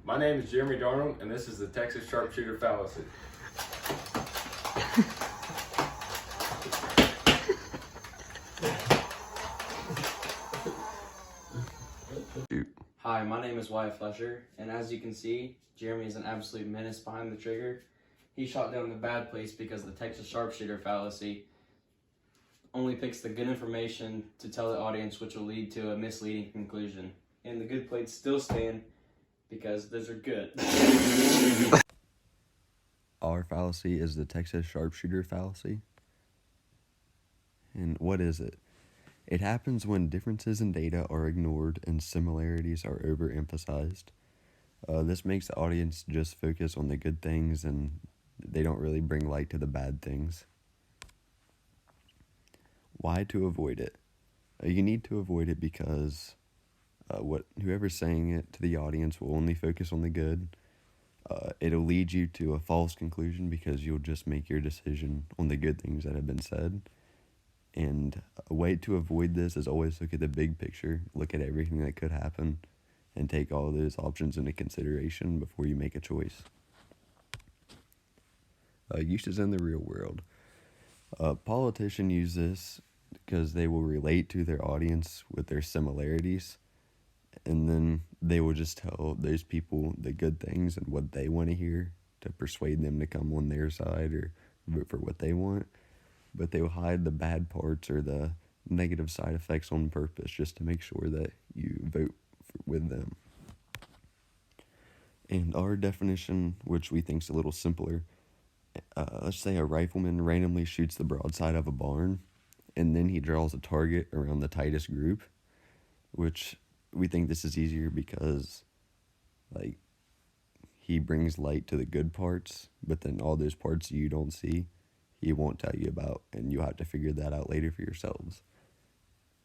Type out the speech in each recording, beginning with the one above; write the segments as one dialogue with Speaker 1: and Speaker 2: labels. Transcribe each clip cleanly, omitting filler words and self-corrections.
Speaker 1: My name is Jeremy Darnold, and this is the Texas Sharpshooter Fallacy.
Speaker 2: Hi, my name is Wyatt Fletcher, and as you can see, Jeremy is an absolute menace behind the trigger. He shot down the bad place because the Texas Sharpshooter Fallacy only picks the good information to tell the audience, which will lead to a misleading conclusion. And the good plates still stand because those are good.
Speaker 3: Our fallacy is the Texas Sharpshooter Fallacy. And what is it? It happens when differences in data are ignored and similarities are overemphasized. This makes the audience just focus on the good things and they don't really bring light to the bad things. Why to avoid it? You need to avoid it because whoever's saying it to the audience will only focus on the good. It'll lead you to a false conclusion because you'll just make your decision on the good things that have been said. And a way to avoid this is always look at the big picture, look at everything that could happen, and take all those options into consideration before you make a choice. Uses in the real world. Politicians use this because they will relate to their audience with their similarities, and then they will just tell those people the good things and what they want to hear to persuade them to come on their side or vote for what they want. But they will hide the bad parts or the negative side effects on purpose just to make sure that you vote with them. And our definition, which we think is a little simpler, let's say a rifleman randomly shoots the broadside of a barn, and then he draws a target around the tightest group, which we think this is easier because, he brings light to the good parts, but then all those parts you don't see, he won't tell you about, and you'll have to figure that out later for yourselves.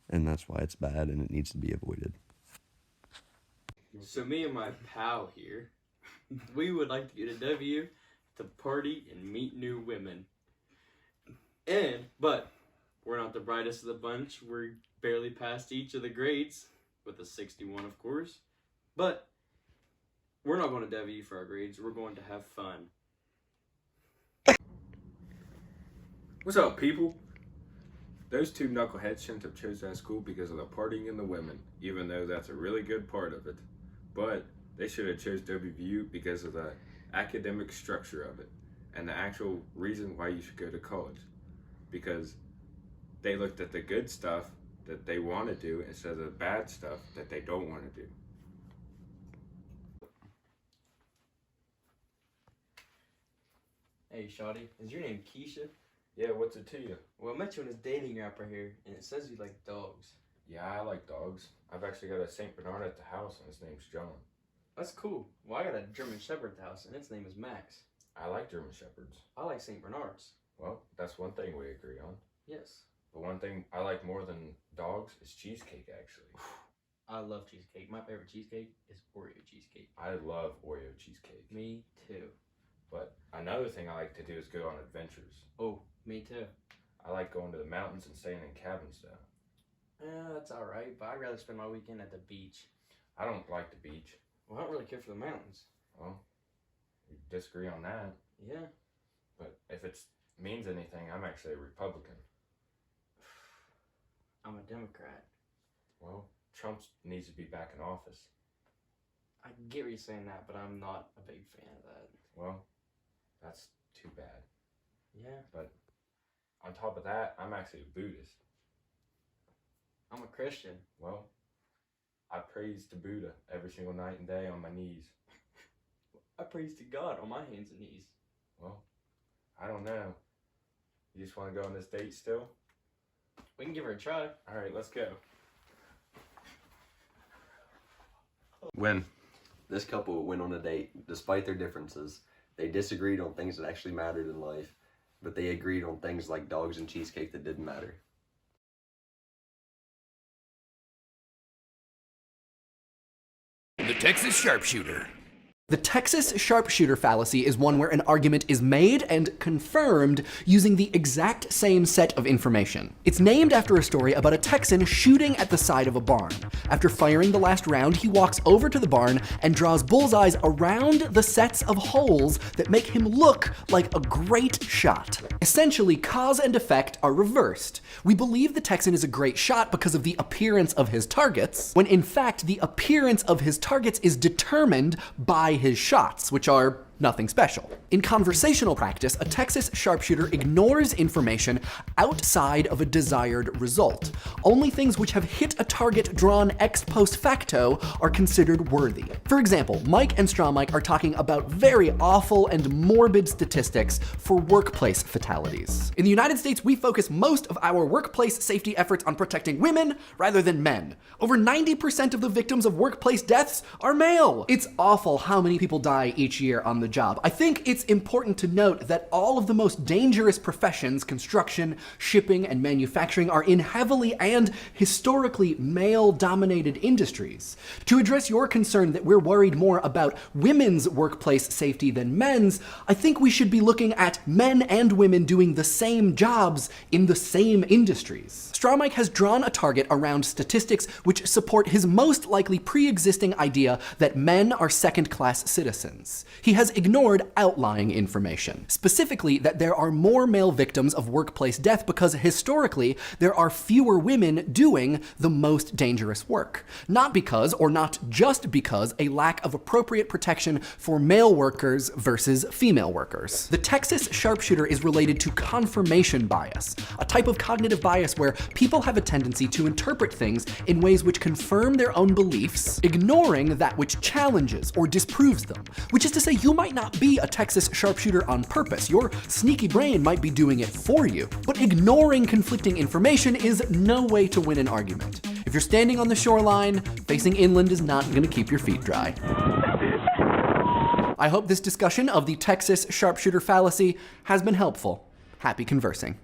Speaker 3: And that's why it's bad and it needs to be avoided.
Speaker 2: So me and my pal here, we would like to get a W to party and meet new women. But we're not the brightest of the bunch. We're barely past each of the grades, with a 61 of course. But we're not going to W for our grades. We're going to have fun.
Speaker 1: What's up, people? Those two knuckleheads shouldn't have chose that school because of the partying and the women, even though that's a really good part of it. But they should have chose WVU because of the academic structure of it and the actual reason why you should go to college. Because they looked at the good stuff that they want to do instead of the bad stuff that they don't want to do.
Speaker 2: Hey, Shawty, is your name Keisha?
Speaker 1: Yeah, what's it to you?
Speaker 2: Well, I met you on this dating app right here, and it says you like dogs.
Speaker 1: Yeah, I like dogs. I've actually got a St. Bernard at the house, and his name's John.
Speaker 2: That's cool. Well, I got a German Shepherd at the house, and its name is Max.
Speaker 1: I like German Shepherds.
Speaker 2: I like St. Bernards.
Speaker 1: Well, that's one thing we agree on.
Speaker 2: Yes.
Speaker 1: But one thing I like more than dogs is cheesecake, actually.
Speaker 2: I love cheesecake. My favorite cheesecake is Oreo cheesecake.
Speaker 1: I love Oreo cheesecake.
Speaker 2: Me too.
Speaker 1: But another thing I like to do is go on adventures.
Speaker 2: Oh, me too.
Speaker 1: I like going to the mountains and staying in cabins, though.
Speaker 2: Yeah, that's alright, but I'd rather spend my weekend at the beach.
Speaker 1: I don't like the beach.
Speaker 2: Well, I don't really care for the mountains.
Speaker 1: Well, we disagree on that.
Speaker 2: Yeah.
Speaker 1: But if it means anything, I'm actually a Republican.
Speaker 2: I'm a Democrat.
Speaker 1: Well, Trump needs to be back in office.
Speaker 2: I get what you're saying that, but I'm not a big fan of that.
Speaker 1: Well, that's too bad.
Speaker 2: Yeah.
Speaker 1: But on top of that, I'm actually a Buddhist.
Speaker 2: I'm a Christian.
Speaker 1: Well, I praise to Buddha every single night and day on my knees.
Speaker 2: I praise to God on my hands and knees.
Speaker 1: Well, I don't know. You just want to go on this date still?
Speaker 2: We can give her a try.
Speaker 1: Alright, let's go.
Speaker 3: When this couple went on a date, despite their differences, they disagreed on things that actually mattered in life, but they agreed on things like dogs and cheesecake that didn't matter.
Speaker 4: The Texas Sharpshooter. The Texas sharpshooter fallacy is one where an argument is made and confirmed using the exact same set of information. It's named after a story about a Texan shooting at the side of a barn. After firing the last round, he walks over to the barn and draws bullseyes around the sets of holes that make him look like a great shot. Essentially, cause and effect are reversed. We believe the Texan is a great shot because of the appearance of his targets, when in fact the appearance of his targets is determined by his shots, which are nothing special. In conversational practice, a Texas sharpshooter ignores information outside of a desired result. Only things which have hit a target drawn ex post facto are considered worthy. For example, Mike and Straw Mike are talking about very awful and morbid statistics for workplace fatalities. In the United States, we focus most of our workplace safety efforts on protecting women rather than men. Over 90% of the victims of workplace deaths are male. It's awful how many people die each year on the job. I think it's important to note that all of the most dangerous professions, construction, shipping, and manufacturing, are in heavily and historically male-dominated industries. To address your concern that we're worried more about women's workplace safety than men's, I think we should be looking at men and women doing the same jobs in the same industries. Straw Mike has drawn a target around statistics which support his most likely pre-existing idea that men are second-class citizens. He has ignored outlying information, specifically that there are more male victims of workplace death because historically there are fewer women doing the most dangerous work. Not because, or not just because, a lack of appropriate protection for male workers versus female workers. The Texas sharpshooter is related to confirmation bias, a type of cognitive bias where people have a tendency to interpret things in ways which confirm their own beliefs, ignoring that which challenges or disproves them. Which is to say, you might not be a Texas sharpshooter on purpose. Your sneaky brain might be doing it for you. But ignoring conflicting information is no way to win an argument. If you're standing on the shoreline, facing inland is not going to keep your feet dry. I hope this discussion of the Texas sharpshooter fallacy has been helpful. Happy conversing.